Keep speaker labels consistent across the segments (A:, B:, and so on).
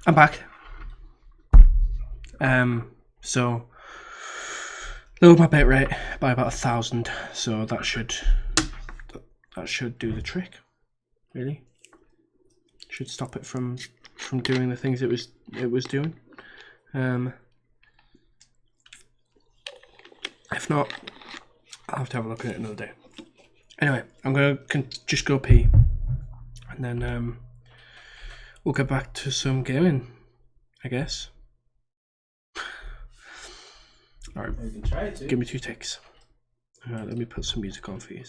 A: I'm back. So lowered my bit rate by about 1,000, so that should do the trick. Really, should stop it from doing the things it was doing. If not, I'll have to have a look at it another day. Anyway, I'm gonna just go pee, and then we'll get back to some gaming, I guess. Alright,
B: You can try it too.
A: give me 2 ticks. Let me put some music on for you.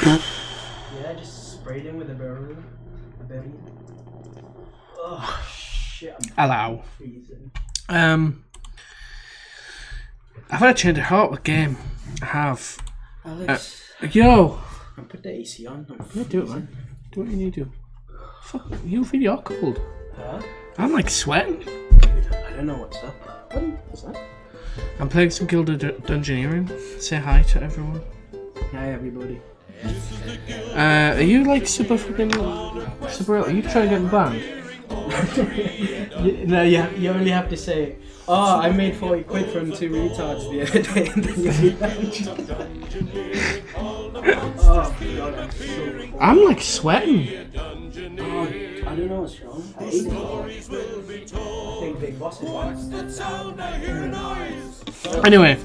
B: Yeah, just sprayed him with a berry. Oh shit!
A: Allow.
B: Freezing.
A: I've had a change of heart with game. I have.
B: Alex,
A: Yo.
B: I put the AC on.
A: Yeah, do it, man. Do what you need to do. Fuck, you really are cold.
B: Huh?
A: I'm like sweating.
B: Dude, I don't know what's up. What's that?
A: I'm playing some Guild of Dungeoneering. Say hi to everyone.
B: Hi everybody.
A: Are you like super fucking super? Are you trying to get in the band?
B: No, you only have to say, "Oh, I made 40 quid from 2 retards the other day," and then you'll be oh god, I'm so cold.
A: I'm like sweating.
B: Oh, I don't know what's wrong. I ate it all. I think Big Boss is on.
A: Anyway,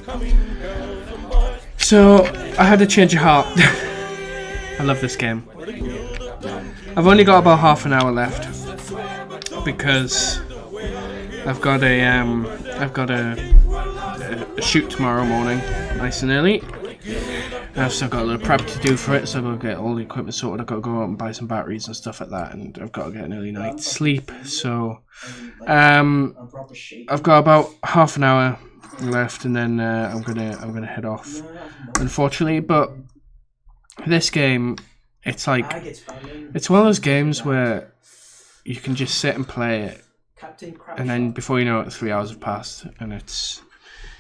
A: so I had a change of heart. I love this game. I've only got about half an hour left because I've got a shoot tomorrow morning, nice and early. I've still got a little prep to do for it, so I've got to get all the equipment sorted. I've got to go out and buy some batteries and stuff like that, and I've got to get an early night's sleep. So I've got about half an hour left, and then I'm gonna head off. Unfortunately, but this game, it's like it's one of those games where you can just sit and play it, and then before you know it, 3 hours have passed, and it's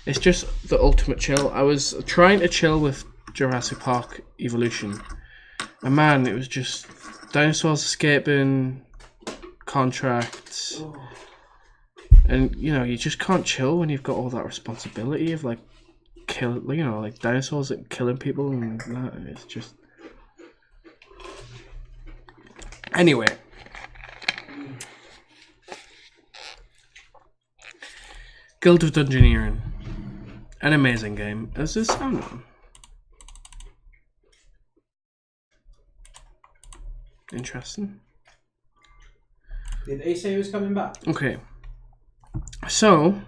A: just the ultimate chill. I was trying to chill with Jurassic Park Evolution, and man, it was just dinosaurs escaping, contracts, and you know, you just can't chill when you've got all that responsibility of like like dinosaurs that killing people and that. It's just anyway. Guild of Dungeoneering, an amazing game. Is this sound on? Interesting.
B: Did they say he was coming back?
A: Okay. So,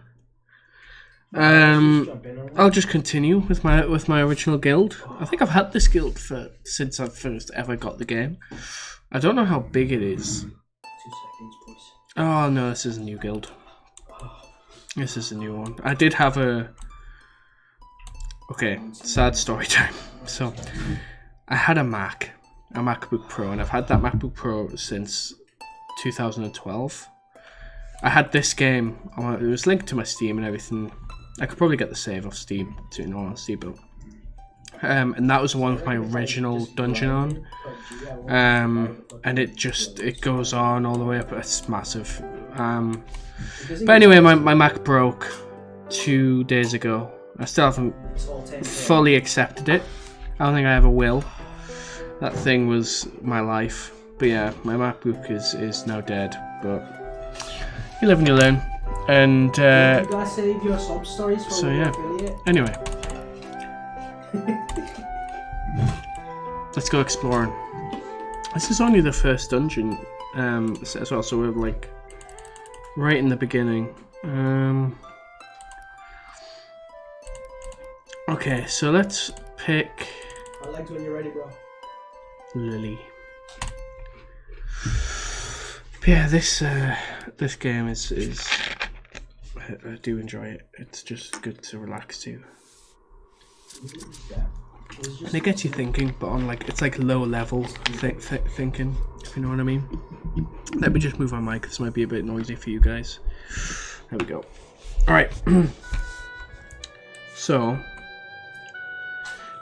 A: I'll just continue with my original guild. I think I've had this guild since I first ever got the game. I don't know how big it is.
B: 2 seconds, please.
A: Oh no, this is a new guild. This is a new one. I did have okay, sad story time. So, I had a MacBook Pro, and I've had that MacBook Pro since 2012. I had this game. It was linked to my Steam and everything. I could probably get the save off Steam, to be honest, but and that was one with my original dungeon on. And it goes on all the way up. It's massive. But anyway, my Mac broke 2 days ago. I still haven't fully accepted it. I don't think I ever will. That thing was my life. But yeah, my MacBook is now dead. But you live and you learn. And
B: you guys save your sub stories for
A: so yeah.
B: Affiliate?
A: Anyway, let's go exploring. This is only the first dungeon as well, so we're like right in the beginning. Okay, so let's pick
B: I like when you're ready, bro.
A: Lily. But yeah, this game is I do enjoy it. It's just good to relax to. And it gets you thinking, but on like it's like low level thinking, if you know what I mean. Let me just move my mic. This might be a bit noisy for you guys. There we go. All right. So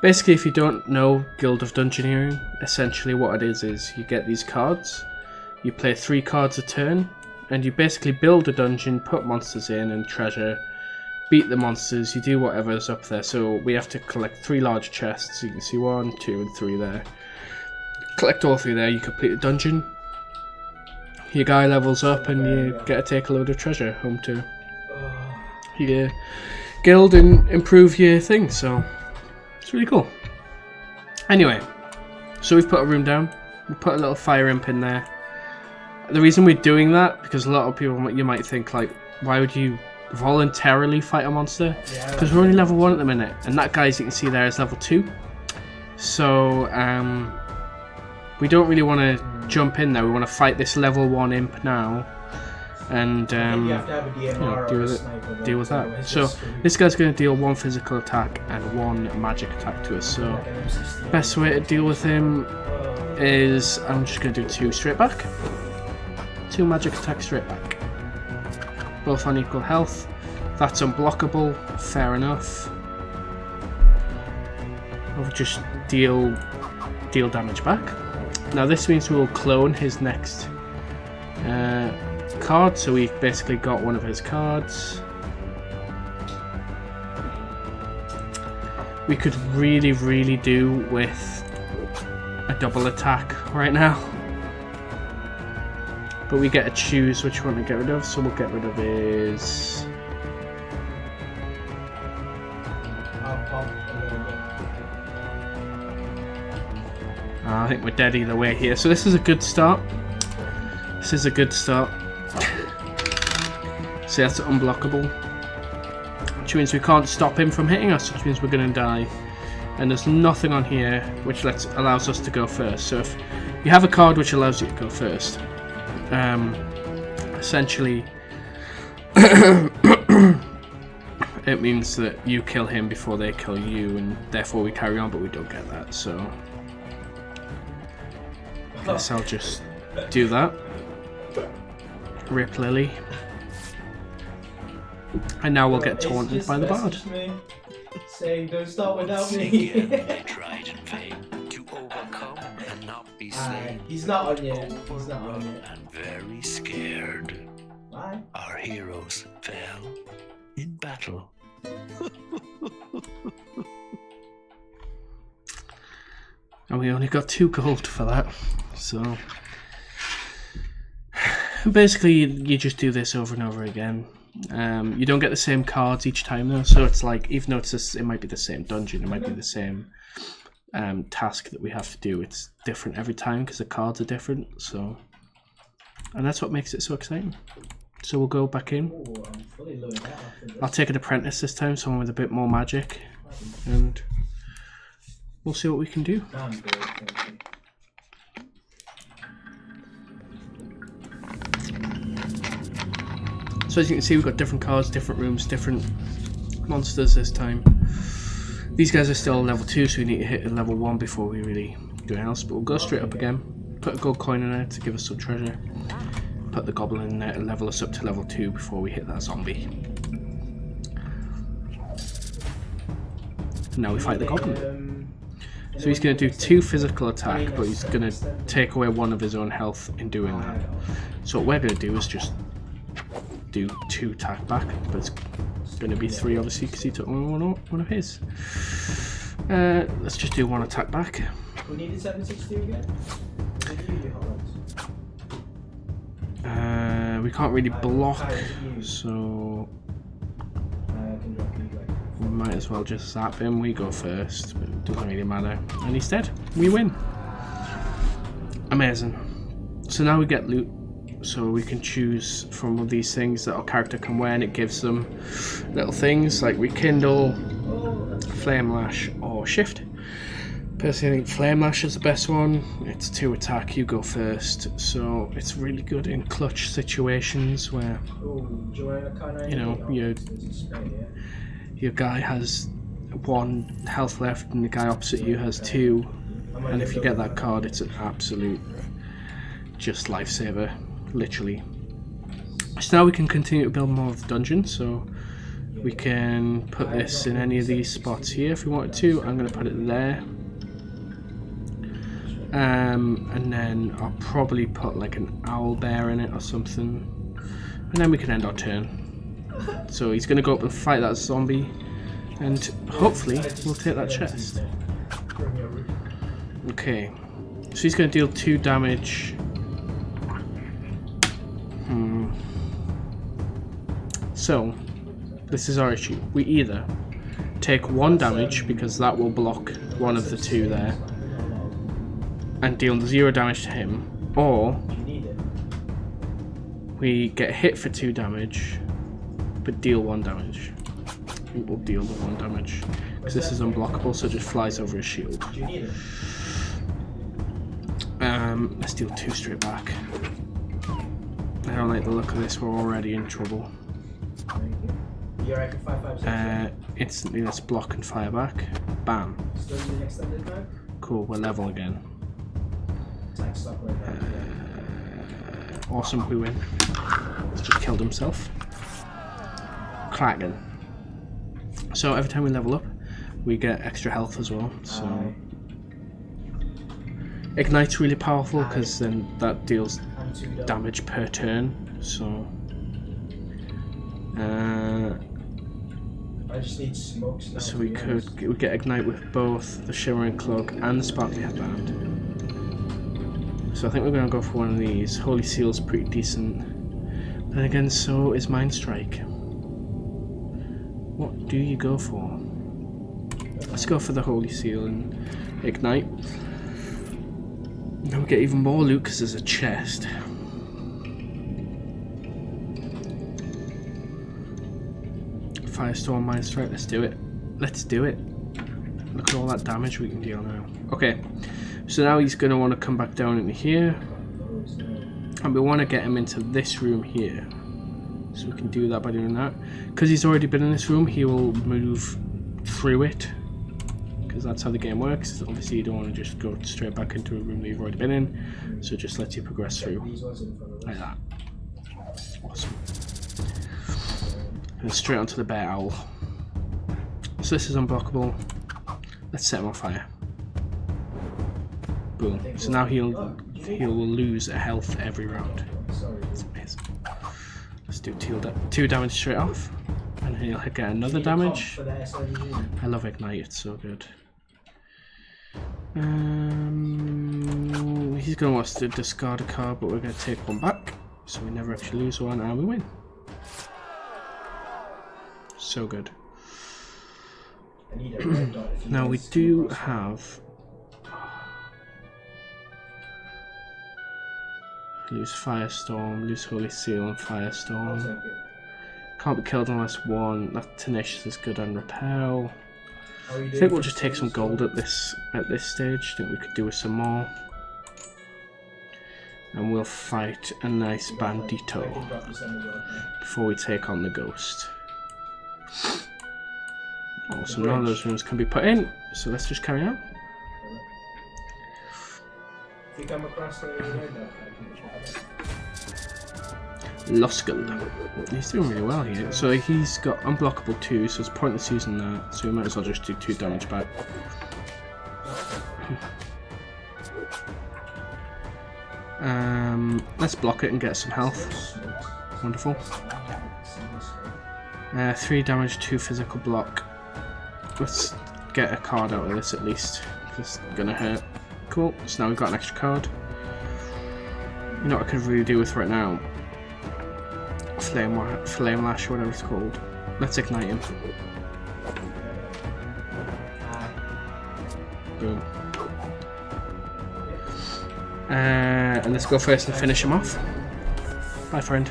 A: basically, if you don't know Guild of Dungeoneering, essentially what it is you get these cards. You play 3 cards a turn, and you basically build a dungeon, put monsters in and treasure, beat the monsters, you do whatever's up there. So we have to collect 3 large chests. You can see 1, 2 and 3 there. Collect all 3 there, you complete the dungeon. Your guy levels up and you get to take a load of treasure home to your guild and improve your thing. So it's really cool. Anyway, so we've put a room down. We put a little fire imp in there. The reason we're doing that, because a lot of people, you might think like, why would you voluntarily fight a monster? Because we're only level 1 at the minute, and that guy, as you can see there, is level 2. So we don't really want to jump in there. We want to fight this level 1 imp now, and
B: You have to have a DMR or a sniper,
A: deal with that.
B: otherwise
A: So
B: it's screwed.
A: this guy's going to deal 1 physical attack and 1 magic attack to us. So
B: Like an M60.
A: best way to deal with him is I'm just going to do 2 straight back. 2 magic attacks straight back. Both on equal health. That's unblockable. Fair enough. I'll just deal damage back. Now this means we will clone his next card. So we've basically got one of his cards. We could really do with a double attack right now, but we get to choose which one to get rid of, so we'll get rid of his I think we're dead either way here, so this is a good start. So that's unblockable, which means we can't stop him from hitting us, which means we're going to die. And there's nothing on here which allows us to go first. So if you have a card which allows you to go first, essentially it means that you kill him before they kill you, and therefore we carry on, but we don't get that. So I guess I'll just do that. Rip Lily. And now we'll get taunted by the bard.
B: Saying don't start without me.
C: They tried in vain to overcome and not be slain.
B: He's not on yet. He's not on yet.
C: And very scared.
B: Why?
C: Our heroes fell in battle.
A: And we only got 2 gold for that. So basically you just do this over and over again. You don't get the same cards each time though, so it's like, even though it might be the same dungeon, it might be the same task that we have to do, it's different every time because the cards are different. So, and that's what makes it so exciting. So we'll go back in.
B: Ooh, I'm fully loaded out after this.
A: I'll take an apprentice this time, someone with a bit more magic, and we'll see what we can do.
B: I'm good, thank you.
A: So as you can see, we've got different cards, different rooms, different monsters this time. These guys are still level 2, so we need to hit a level 1 before we really do anything else. But we'll go straight up again. Put a gold coin in there to give us some treasure. Put the goblin in there to level us up to level 2 before we hit that zombie. Now we fight the goblin. So he's going to do 2 physical attack, but he's going to take away 1 of his own health in doing that. So what we're going to do is just do 2 attack back, but it's going to be 3 obviously because he took one of his. Let's just do 1 attack back.
B: We needed 762 again?
A: We can't really block, so we might as well just zap him. We go first, but it doesn't really matter. And he's dead. We win. Amazing. So now we get loot. So we can choose from one of these things that our character can wear, and it gives them little things like Rekindle, Flame Lash, or Shift. Personally, I think Flame Lash is the best one. It's 2 attack, you go first, so it's really good in clutch situations where, you know, your guy has 1 health left and the guy opposite you has 2, and if you get that card, it's an absolute just lifesaver. Literally. So now we can continue to build more of the dungeon, so we can put this in any of these spots here if we wanted to. I'm going to put it there, and then I'll probably put like an owl bear in it or something, and then we can end our turn. So he's going to go up and fight that zombie, and hopefully we'll take that chest. Okay, so he's going to deal 2 damage. So this is our issue. We either take 1 damage, because that will block 1 of the 2 there, and deal 0 damage to him, or we get hit for 2 damage but deal 1 damage. I think we'll deal the 1 damage. because this is unblockable, so it just flies over his shield.
B: Do you need it?
A: Let's deal 2 straight back. I don't like the look of this, we're already in trouble.
B: You reckon 556?
A: Instantly, let's block and fire back. Bam.
B: Still using extended mag?
A: Cool, we're level again.
B: Attack stop right now.
A: Awesome, we win. He's just killed himself. Kraken. So every time we level up, we get extra health as well. So Ignite's really powerful because then that deals damage per turn. So
B: I just need smokes now.
A: so we get Ignite with both the Shimmering Cloak and the Sparkly Headband. So I think we're going to go for one of these. Holy Seal's pretty decent. But then again, so is Mind Strike. What do you go for? Let's go for the Holy Seal and Ignite. Now we get even more loot because there's a chest. Firestorm, Mind Strike, let's do it. Let's do it. Look at all that damage we can deal now. Okay, so now he's going to want to come back down into here. And we want to get him into this room here. So we can do that by doing that. Because he's already been in this room, he will move through it. Because that's how the game works. Obviously you don't want to just go straight back into a room that you've already been in. So it just lets you progress through. Like that. Awesome. And straight onto the bear owl. So this is unblockable. Let's set him on fire. Boom. So now he will lose a health every round. It's amazing. Let's do 2 damage straight off. And he'll get another damage. I love Ignite, it's so good. He's going to want us to discard a card, but we're going to take one back. So we never actually lose one and we win. So good. Now we do have... Lose Firestorm, lose Holy Seal and Firestorm. Can't be killed unless one. That Tenacious is good and Repel. I think we'll just take some gold at this stage. I think we could do with some more. And we'll fight a nice Bandito before we take on the Ghost. Awesome, none of those rooms can be put in, so let's just carry on.
B: If you come across
A: Loskull. He's doing really well here. So he's got unblockable 2, so it's pointless using that. So we might as well just do 2 damage back. Let's block it and get some health. Wonderful. 3 damage, 2 physical block. Let's get a card out of this at least. It's gonna hurt. Cool. So now we've got an extra card. You know what I could really do with right now? Flame Lash, or whatever it's called. Let's ignite him. Boom. And let's go first and finish him off. Bye, friend.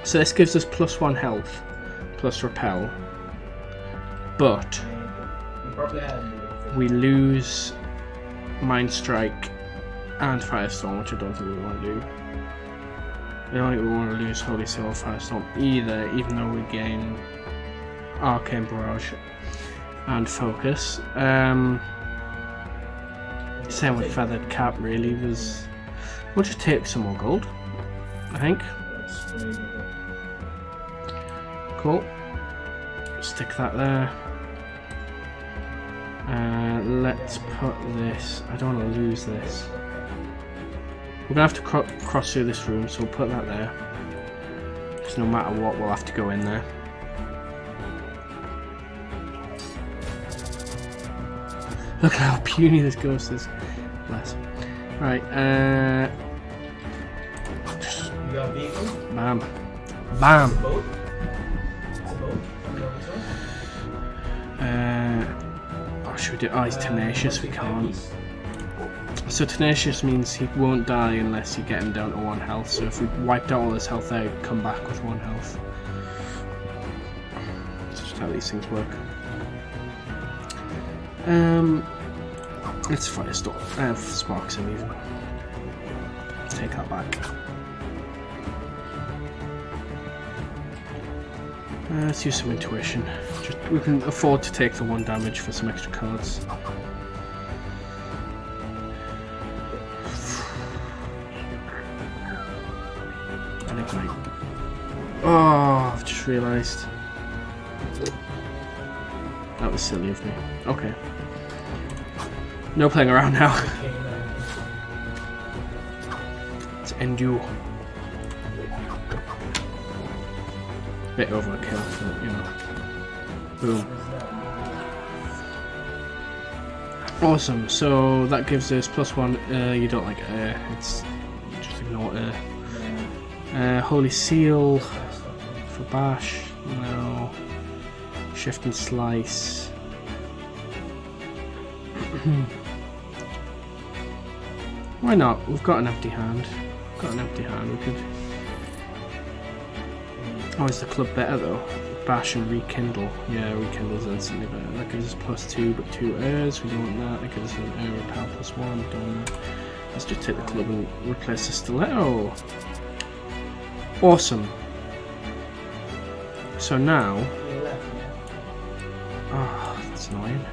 A: So this gives us +1 health, plus repel, but we lose Mind Strike and Firestorm, which I don't think we want to do. I don't think we want to lose Holy Seal or Firestorm either, even though we gain Arcane Barrage and Focus. Same with Feathered Cap, really. We'll just take some more gold, I think. Cool. Stick that there. Let's put this. I don't want to lose this. We're gonna have to cross through this room, so we'll put that there. Because no matter what, we'll have to go in there. Look at how puny this ghost is. Bless. Right.
B: You got a vehicle?
A: Bam. Bam. Oh, should we do? Oh, he's tenacious. We can't. So tenacious means he won't die unless you get him down to 1 health. So if we wiped out all his health there, he'd come back with 1 health. how these things work. Let's Firestorm. Sparks him even. Let's take that back. Let's use some intuition. We can afford to take the 1 damage for some extra cards. And ignite. Oh, I've just realised. That was silly of me. Okay. No playing around now. Let's endure. Bit overkill, but you know. Boom. Awesome. So that gives us +1. You don't like air. It's just ignore air. Holy Seal for bash. No. Shift and slice. Why not? We've got an empty hand. We could. Oh, is the club better though? Bash and rekindle. Yeah, rekindle's instantly better. That gives us +2, but 2 airs. We don't want that. That gives us an air repel +1. Don't want that. Let's just take the club and replace the stiletto. Awesome. So now. Oh, that's annoying.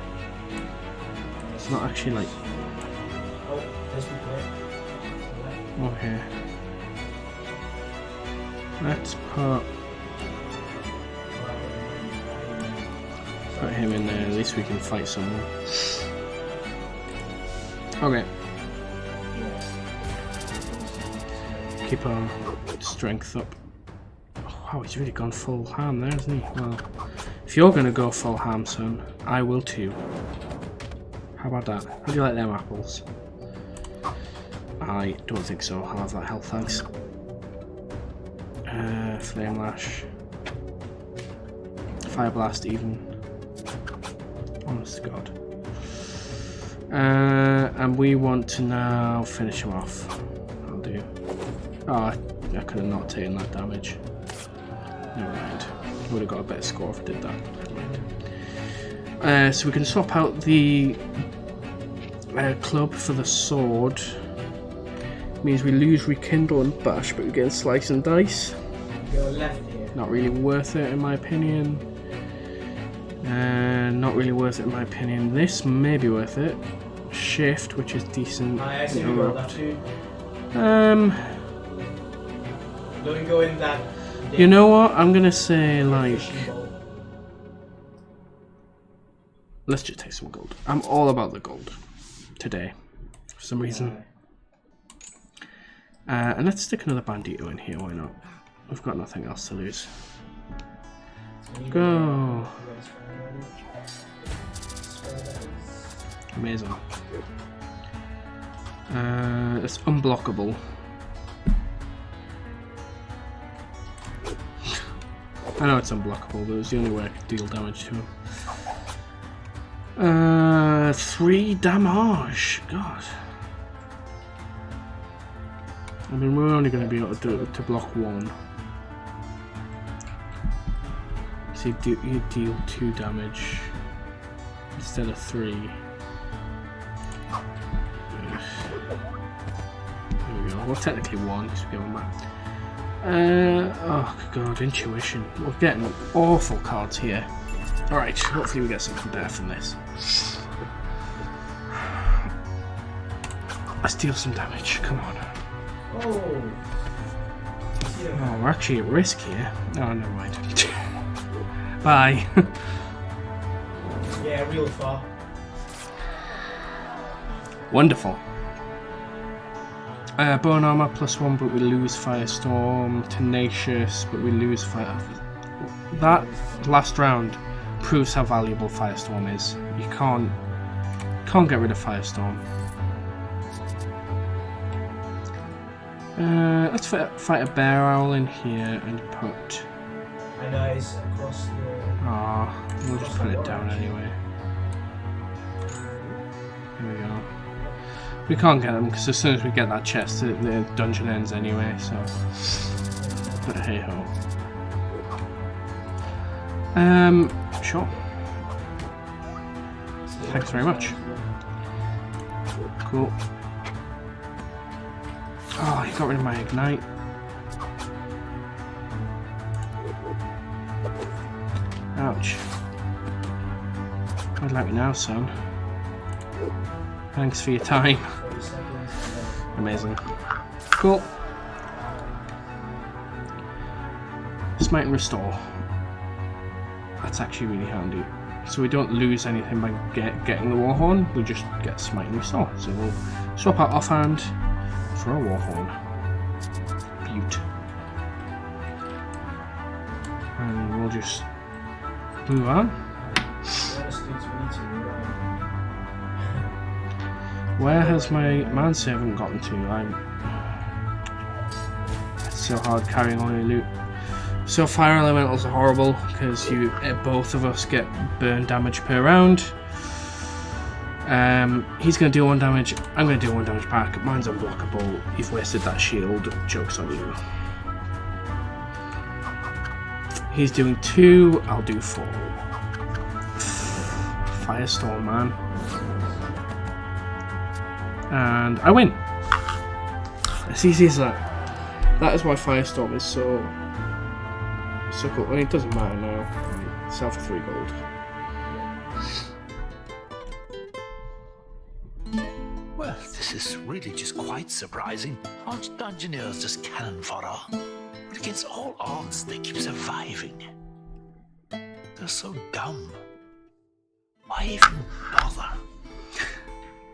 A: It's not actually like. Okay. Let's put him in there. At least we can fight someone. Okay. Keep our strength up. Oh, wow, he's really gone full ham there, hasn't he? Well, if you're gonna go full ham, son, I will too. How about that? How do you like them apples? I don't think so. I'll have that health, thanks. Flame Lash. Fire Blast even. Honest to God. And we want to now finish him off. I'll do. Oh, I could have not taken that damage. Never mind. Would have got a better score if I did that. Never mind. So we can swap out the club for the sword. Means we lose rekindle and bash, but we get slice and dice.
B: Go left here.
A: Not really worth it in my opinion. Not really worth it in my opinion. This may be worth it. Shift, which is decent.
B: I see we got that too.
A: Don't
B: go in that.
A: You know what? I'm gonna say like. Let's just take some gold. I'm all about the gold today, for some reason. And let's stick another bandito in here. Why not? We've got nothing else to lose. Go. Amazing. It's unblockable. I know it's unblockable, but it was the only way I could deal damage to him. 3 damage. God. I mean, we're only going to be able to block 1. So you deal 2 damage instead of 3. There we go. Well, technically 1 because we get 1 back. Oh god, intuition. We're getting awful cards here. Alright, hopefully we get something better from this. Let's deal some damage, come on.
B: Oh,
A: we're actually at risk here. Oh, never mind. Bye.
B: yeah, real far.
A: Wonderful. Bone armor +1, but we lose Firestorm. Tenacious, but we lose Fire. That last round proves how valuable Firestorm is. You can't get rid of Firestorm. Let's fight a bear owl in here and put.
B: I know it's across the.
A: We'll just put it down anyway. Here we go. We can't get them because as soon as we get that chest, the dungeon ends anyway. So, but hey ho. Sure. Thanks very much. Cool. Oh, he got rid of my ignite. Ouch. I'd like me now, son. Thanks for your time. Amazing. Cool. Smite and restore. That's actually really handy. So we don't lose anything by getting the Warhorn, we just get Smite and restore. So we'll swap out offhand for a Warhorn. Beaut. And we'll just move on. Where has my man servant gotten to? It's so hard carrying all your loot. So fire elementals are horrible because both of us get burn damage per round. He's going to deal 1 damage. I'm going to deal 1 damage back. Mine's unblockable. You've wasted that shield. Joke's on you. He's doing 2. I'll do 4. Firestorm, man. And I win. It's easy as that. That is why Firestorm is so cool. I mean, it doesn't matter now. Sell for 3 gold.
C: Well, this is really just quite surprising. Aren't Dungeoneers just cannon fodder? But against all odds, they keep surviving. They're so dumb. Why even bother?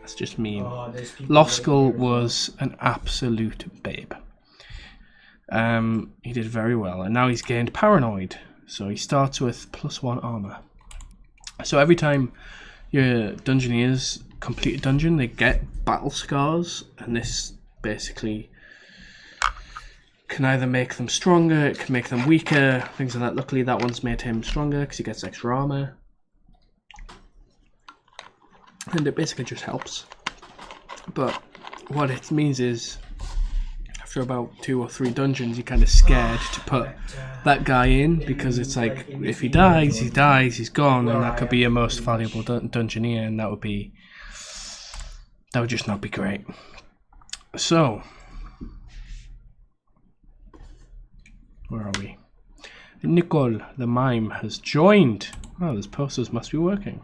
A: That's just mean. Lost Skull was an absolute babe. He did very well, and now he's gained Paranoid. So he starts with +1 armor. So every time your Dungeoneers complete a dungeon, they get battle scars, and this basically can either make them stronger, it can make them weaker, things like that. Luckily that one's made him stronger because he gets extra armor. And it basically just helps. But what it means is after about 2 or 3 dungeons you're kind of scared to put that guy in, because it's like if he dies, he's gone, and that could be your most valuable Dungeoneer, and that would just not be great. So where are we? Nicole the Mime has joined. Oh, those posters must be working.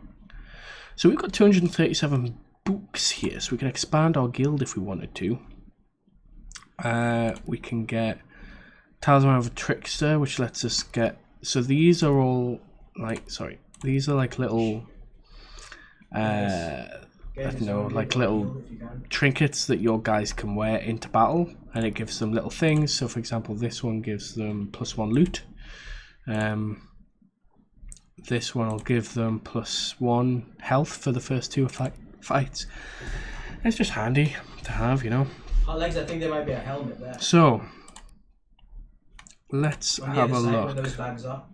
A: So we've got 237 books here, so we can expand our guild if we wanted to. We can get Talisman of a Trickster, which lets us get... So these are all like... Sorry. These are like little... I don't know, like little trinkets that your guys can wear into battle. And it gives them little things. So for example, this one gives them +1 loot. This one will give them +1 health for the first 2 fights. It's just handy to have, you know.
B: Legs, I think there might be a helmet there.
A: So let's have a look.
B: Those bags are.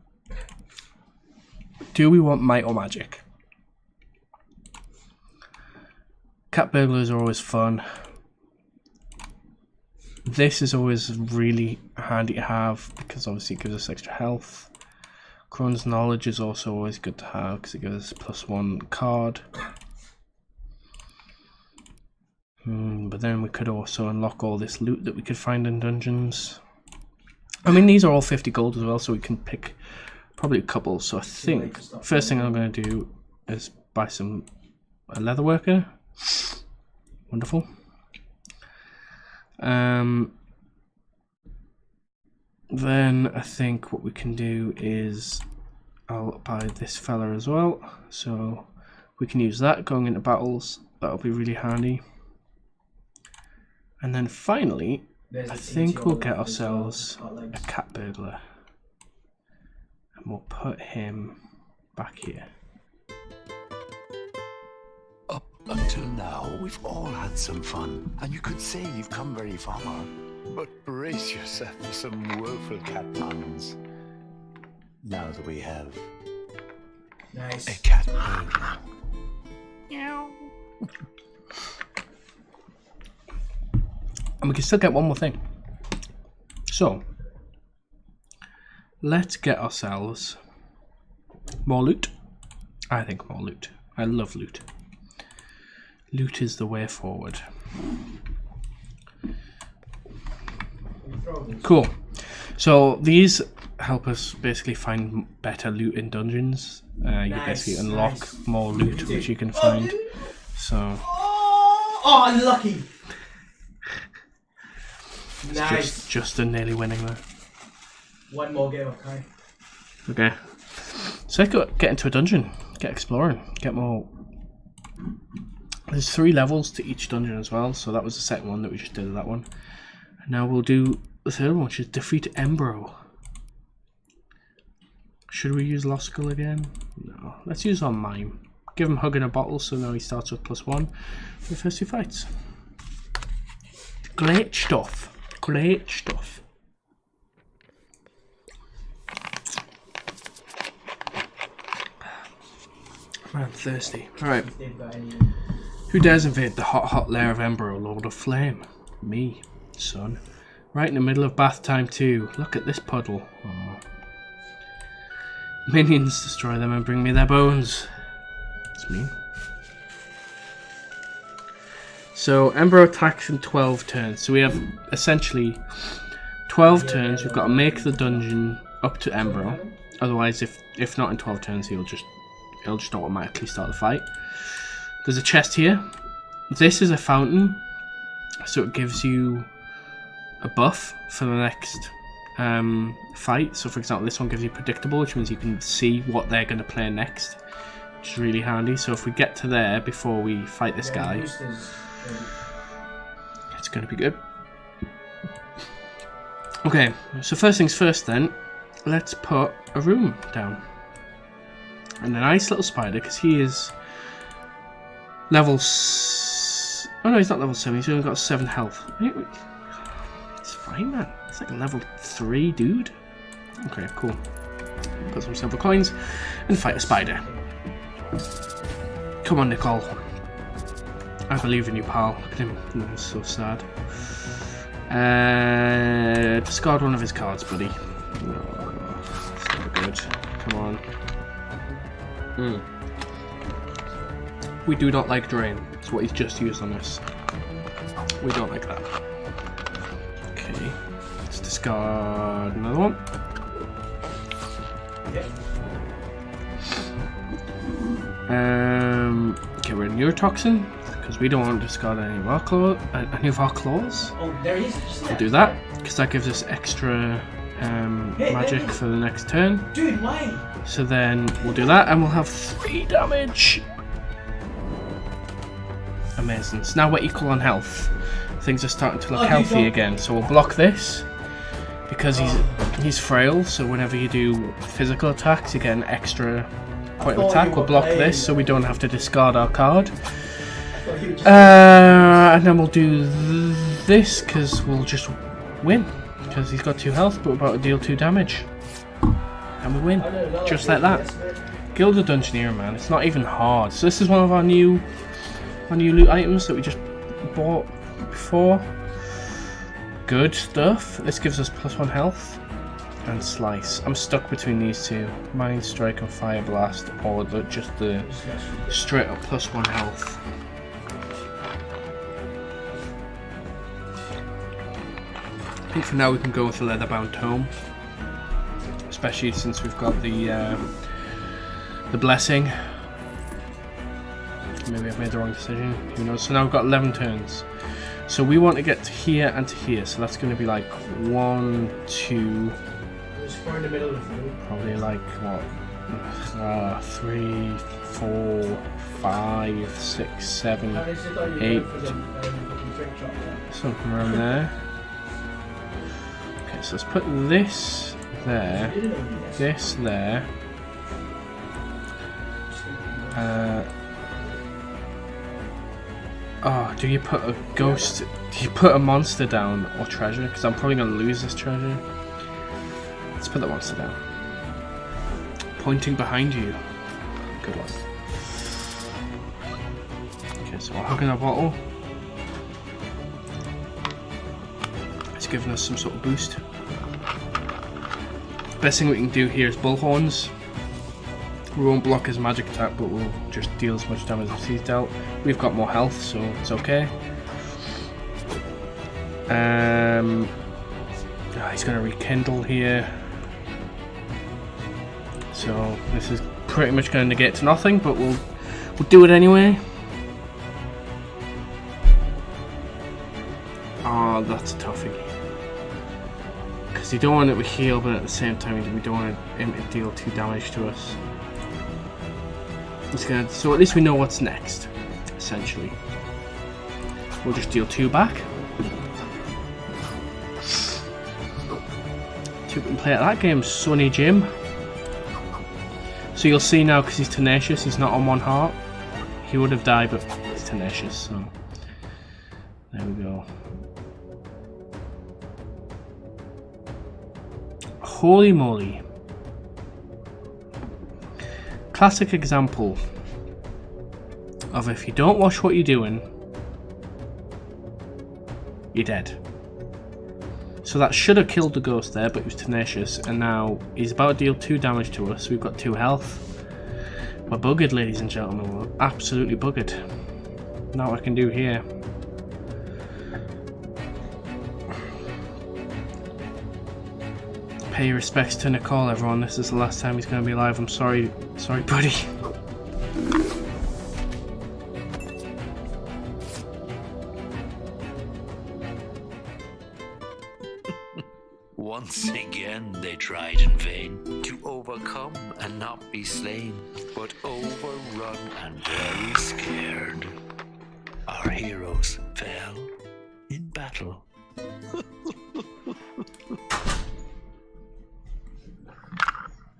A: Do we want might or magic? Cat burglars are always fun. This is always really handy to have because obviously it gives us extra health. Crone's Knowledge is also always good to have because it gives us +1 card. But then we could also unlock all this loot that we could find in dungeons. I mean, these are all 50 gold as well, so we can pick probably a couple. So I think first thing I'm going to do is buy a leather worker. Wonderful. Then I think what we can do is I'll buy this fella as well, so we can use that going into battles. That'll be really handy. And then finally, I think we'll get ourselves a cat burglar, and we'll put him back here.
C: Up until now, we've all had some fun, and you could say you've come very far. But brace yourself for some woeful cat puns. Now that we have
B: Nice.
C: a cat burglar.
A: And we can still get one more thing. So let's get ourselves More loot? I think more loot. I love loot. Loot is the way forward. Cool. So these help us basically find better loot in dungeons. You basically unlock more loot which you can find. So.
B: Oh, unlucky. Nice.
A: Just a nearly winning there.
B: One more game, okay.
A: Okay. So let's go get into a dungeon. Get exploring. Get more. There's 3 levels to each dungeon as well. So that was the second one that we just did. That one. And now we'll do the third one, which is defeat Embro. Should we use Lost Skull again? No. Let's use our Mime. Give him Hug in a Bottle, so now he starts with +1 for the first 2 fights. Great stuff. Great stuff. Man, thirsty. Alright. Who dares invade the hot lair of Embro, Lord of Flame? Me, son. Right in the middle of bath time too. Look at this puddle. Aww. Minions, destroy them and bring me their bones. It's me. So Embro attacks in 12 turns. So we have essentially 12 turns. We've got to make the dungeon up to Embro. Otherwise, if not in 12 turns, he'll just automatically start the fight. There's a chest here. This is a fountain, so it gives you a buff for the next fight. So for example, this one gives you predictable, which means you can see what they're going to play next, which is really handy. So if we get to there before we fight this guy, it's going to be good. Okay, so first things first then, let's put a room down. And a nice little spider, because he is level... Oh no, he's not level 7, he's only got 7 health. It's fine, man. It's like a level 3 dude. Okay, cool. Put some silver coins and fight a spider. Come on, Nicole. I believe in you, pal. Look at him. Oh, he's so sad. Discard one of his cards, buddy. No, it's not good. Come on. We do not like drain. That's what he's just used on us. We don't like that. Okay, let's discard another one. Get rid of neurotoxin because we don't want to discard any of our claws.
B: Oh, there he is.
A: We'll do that because that gives us extra magic for the next turn.
B: Dude, why?
A: So then we'll do that and we'll have 3 damage. Amazing. So now we're equal on health. Things are starting to look healthy again. So we'll block this because he's frail. So whenever you do physical attacks, you get an extra point of attack. We'll block this so we don't have to discard our card. And then we'll do this because we'll just win. Because he's got 2 health, but we're about to deal 2 damage. And we win. Just like that. Guild of Dungeoneering, man. It's not even hard. So this is one of our new loot items that we just bought before. Good stuff. This gives us +1 health. And Slice. I'm stuck between these two. Mind Strike and Fire Blast. Or just the straight up +1 health. I think for now we can go with the Leatherbound Tome, especially since we've got the blessing. Maybe I've made the wrong decision. Who knows? So now we've got 11 turns. So we want to get to here and to here. So that's going to be like 1, 2. Probably like what? 3, 4, 5, 6, 7, 8. Something around there. Okay, so let's put this there, this there. Oh, do you put a ghost? Do you put a monster down or treasure? Because I'm probably gonna lose this treasure. Let's put that monster down. Pointing behind you. Good luck. Okay, so we're hugging our bottle. It's giving us some sort of boost. Best thing we can do here is bullhorns. We won't block his magic attack, but we'll just deal as much damage as he's dealt. We've got more health, so it's okay. He's going to rekindle here. So this is pretty much going to negate to nothing, but we'll do it anyway. Oh, that's a toughie. Because you don't want it to heal, but at the same time we don't want him to deal 2 damage to us. So at least we know what's next, essentially. We'll just deal 2 back. 2 can play at that game, Sonny Jim. So you'll see now, because he's tenacious, he's not on 1 heart. He would have died, but he's tenacious, so there we go. Holy moly. Classic example of if you don't watch what you're doing, you're dead. So that should have killed the ghost there, but he was tenacious, and now he's about to deal 2 damage to us. We've got 2 health. We're buggered, ladies and gentlemen. We're absolutely buggered. Now what I can do here. Pay your respects to Nicole, everyone. This is the last time he's going to be alive. I'm sorry, buddy.
C: Once again they tried in vain to overcome and not be slain, but overrun and very scared. Our heroes fell in battle.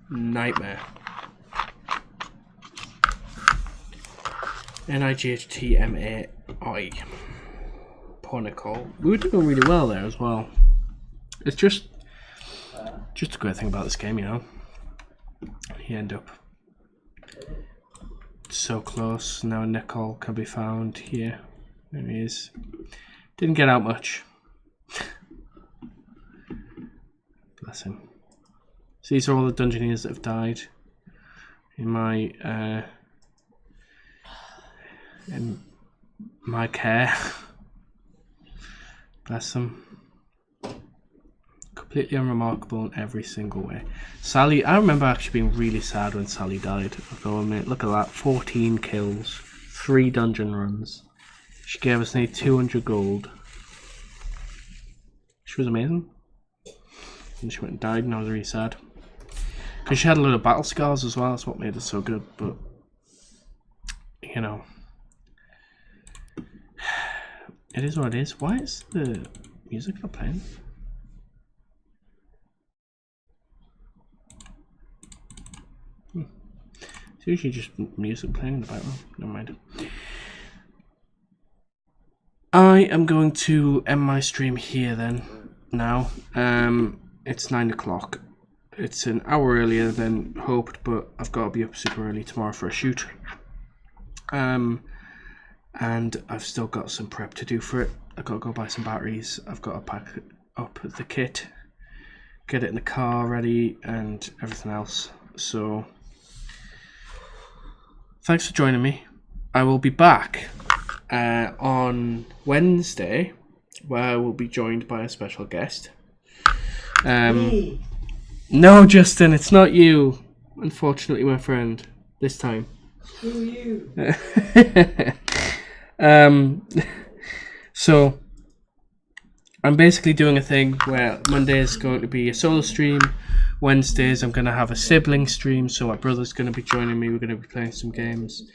A: Nightmare. Nighttmai. Poor Nicole. We were doing really well there as well. It's just a great thing about this game, you know. You end up so close. Now Nicole can be found here. There he is. Didn't get out much. Bless him. So these are all the Dungeoneers that have died in my care. Bless them. Completely unremarkable in every single way. Sally, I remember actually being really sad when Sally died. I'll go a minute. Look at that, 14 kills, 3 dungeon runs. She gave us nearly 200 gold. She was amazing. And she went and died, and I was really sad. Because she had a lot of battle scars as well, that's what made it so good, but, you know. It is what it is. Why is the music not playing? It's usually just music playing in the background. Never mind. I am going to end my stream here then. Now. It's 9 o'clock. It's an hour earlier than hoped, but I've got to be up super early tomorrow for a shoot. And I've still got some prep to do for it. I've got to go buy some batteries. I've got to pack up the kit, get it in the car ready, and everything else. So, thanks for joining me. I will be back on Wednesday, where I will be joined by a special guest. No, Justin, it's not you. Unfortunately, my friend. This time.
B: Screw you.
A: So, I'm basically doing a thing where Monday is going to be a solo stream. Wednesdays, I'm going to have a sibling stream. So, my brother's going to be joining me. We're going to be playing some games.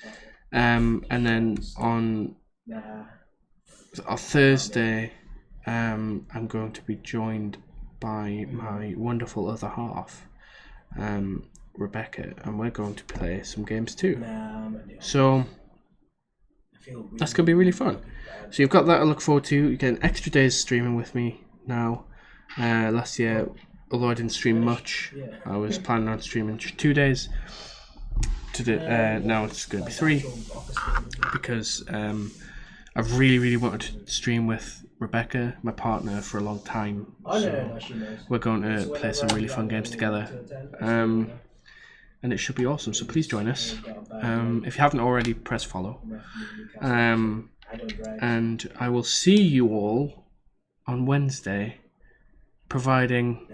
A: And then on Thursday, I'm going to be joined by my wonderful other half, Rebecca, and we're going to play some games too. So that's going to be really fun. So you've got that to look forward to. You get an extra day's streaming with me now. Last year, although I didn't stream much, I was planning on streaming 2 days. Now it's going to be 3 because I've really wanted to stream with Rebecca, my partner, for a long time. So we're going to play some really fun games together. and it should be awesome. So please join us. If you haven't already, press follow. And I will see you all on Wednesday, providing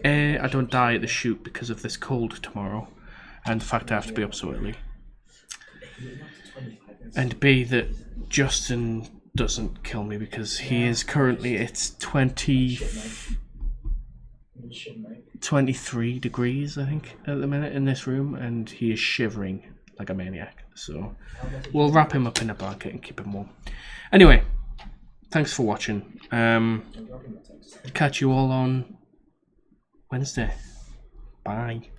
A: A, I don't die at the shoot because of this cold tomorrow, and the fact I have to be up so early, and B, that Justin doesn't kill me because he is currently, it's 23 degrees, I think, at the minute in this room, and he is shivering like a maniac. So we'll wrap him up in a blanket and keep him warm. Anyway, thanks for watching. Catch you all on Wednesday. Bye.